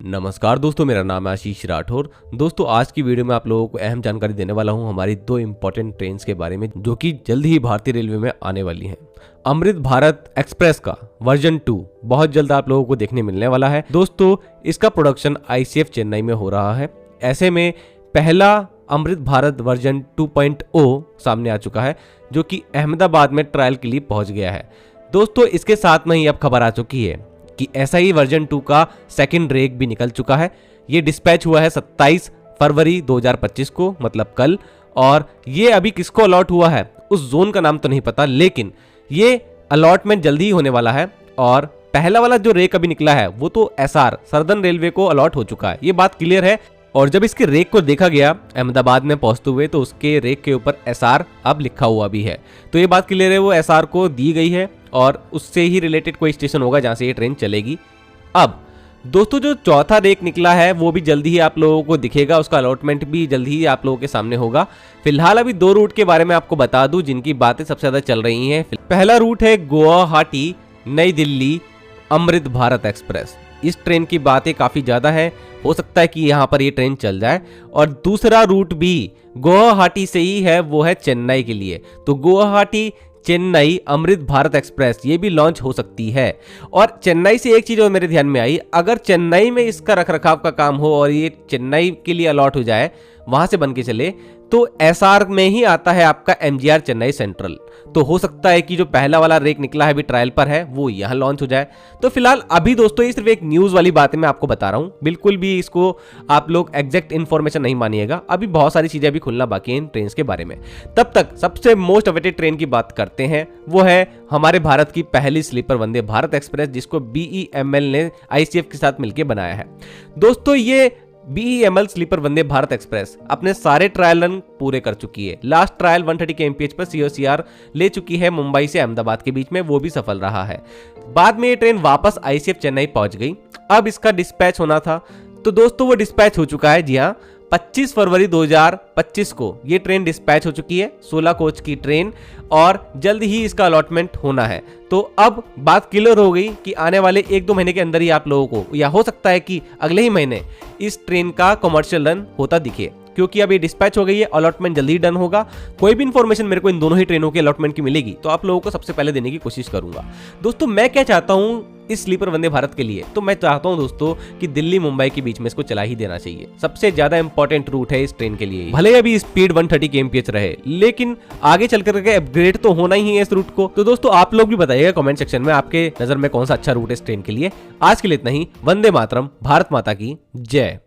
नमस्कार दोस्तों, मेरा नाम है आशीष राठौर। दोस्तों, आज की वीडियो में आप लोगों को अहम जानकारी देने वाला हूं हमारी दो इंपॉर्टेंट ट्रेन्स के बारे में जो कि जल्द ही भारतीय रेलवे में आने वाली हैं। अमृत भारत एक्सप्रेस का वर्जन 2 बहुत जल्द आप लोगों को देखने मिलने वाला है। दोस्तों, इसका प्रोडक्शन आईसीएफ चेन्नई में हो रहा है। ऐसे में पहला अमृत भारत वर्जन 2.0 सामने आ चुका है जो कि अहमदाबाद में ट्रायल के लिए पहुंच गया है। दोस्तों, इसके साथ में ही अब खबर आ चुकी है कि ऐसा ही वर्जन 2 का सेकंड रेक भी निकल चुका है। ये डिस्पैच हुआ है 27 फरवरी 2025 को, मतलब कल। और ये अभी किसको अलॉट हुआ है उस जोन का नाम तो नहीं पता, लेकिन ये अलॉटमेंट जल्दी ही होने वाला है। और पहला वाला जो रेक अभी निकला है वो तो एसआर सर्दर्न रेलवे को अलॉट हो चुका है, ये बात क्लियर है। और जब इसके रेक को देखा गया अहमदाबाद में पहुंचते हुए तो उसके रेक के ऊपर एसआर अब लिखा हुआ भी है, तो ये बात क्लियर है, वो एसआर को दी गई है और उससे ही रिलेटेड कोई स्टेशन होगा जहां से ये ट्रेन चलेगी। अब दोस्तों, जो चौथा रेक निकला है वो भी जल्दी ही आप लोगों को दिखेगा, उसका अलॉटमेंट भी जल्दी ही आप लोगों के सामने होगा। फिलहाल अभी दो रूट के बारे में आपको बता दूं जिनकी बातें सबसे ज्यादा चल रही हैं। पहला रूट है गुवाहाटी नई दिल्ली अमृत भारत एक्सप्रेस। इस ट्रेन की बातें काफी ज्यादा है, हो सकता है कि यहाँ पर ये ट्रेन चल जाए। और दूसरा रूट भी गुवाहाटी से ही है, वो है चेन्नई के लिए। तो गुवाहाटी चेन्नई अमृत भारत एक्सप्रेस ये भी लॉन्च हो सकती है। और चेन्नई से एक चीज और मेरे ध्यान में आई, अगर चेन्नई में इसका रखरखाव का काम हो और ये चेन्नई के लिए अलॉट हो जाए, वहां से बन के चले, तो एसआर में ही आता है आपका एमजीआर चेन्नई सेंट्रल। तो हो सकता है कि जो पहला वाला रेक निकला है अभी ट्रायल पर है वो यहाँ लॉन्च हो जाए। तो फिलहाल अभी दोस्तों ये सिर्फ एक न्यूज वाली बातें मैं आपको बता रहा हूँ, बिल्कुल भी इसको आप लोग एग्जैक्ट इन्फॉर्मेशन नहीं मानिएगा। अभी बहुत सारी चीजें भी खुलना बाकी है इन ट्रेन के बारे में। तब तक सबसे मोस्ट अवेटेड ट्रेन की बात करते हैं, वो है हमारे भारत की पहली स्लीपर वंदे भारत एक्सप्रेस, जिसको बीईएमएल ने आईसीएफ के साथ मिलकर बनाया है। दोस्तों, ये BEML sleeper Vande Bharat express अपने सारे ट्रायल रन पूरे कर चुकी है। लास्ट ट्रायल 130 kmph पर सीओसीआर ले चुकी है मुंबई से अहमदाबाद के बीच में, वो भी सफल रहा है। बाद में ये ट्रेन वापस आईसीएफ चेन्नई पहुंच गई। अब इसका डिस्पैच होना था, तो दोस्तों वो डिस्पैच हो चुका है। जी हाँ, 25 फरवरी 2025 को ये ट्रेन डिस्पैच हो चुकी है, 16 कोच की ट्रेन, और जल्द ही इसका अलॉटमेंट होना है। तो अब बात क्लियर हो गई कि आने वाले 1-2 महीने के अंदर ही आप लोगों को, या हो सकता है कि अगले ही महीने, इस ट्रेन का कमर्शियल रन होता दिखे, क्योंकि अब ये डिस्पैच हो गई है, अलॉटमेंट जल्दी डन होगा। कोई भी इंफॉर्मेशन मेरे को इन दोनों ही ट्रेनों के अलॉटमेंट की मिलेगी तो आप लोगों को सबसे पहले देने की कोशिश करूंगा। दोस्तों, मैं क्या चाहता हूं इस स्लीपर वंदे भारत के लिए, तो मैं चाहता हूं दोस्तों कि दिल्ली मुंबई के बीच में इसको चला ही देना चाहिए। सबसे ज्यादा इंपॉर्टेंट रूट है इस ट्रेन के लिए। भले अभी स्पीड 130 kmph रहे, लेकिन आगे चल करके अपग्रेड तो होना ही है इस रूट को। तो दोस्तों, आप लोग भी बताइएगा कमेंट सेक्शन में आपके नजर में कौन सा अच्छा रूट है इस ट्रेन के लिए। आज के लिए इतना ही। वंदे मातरम, भारत माता की जय।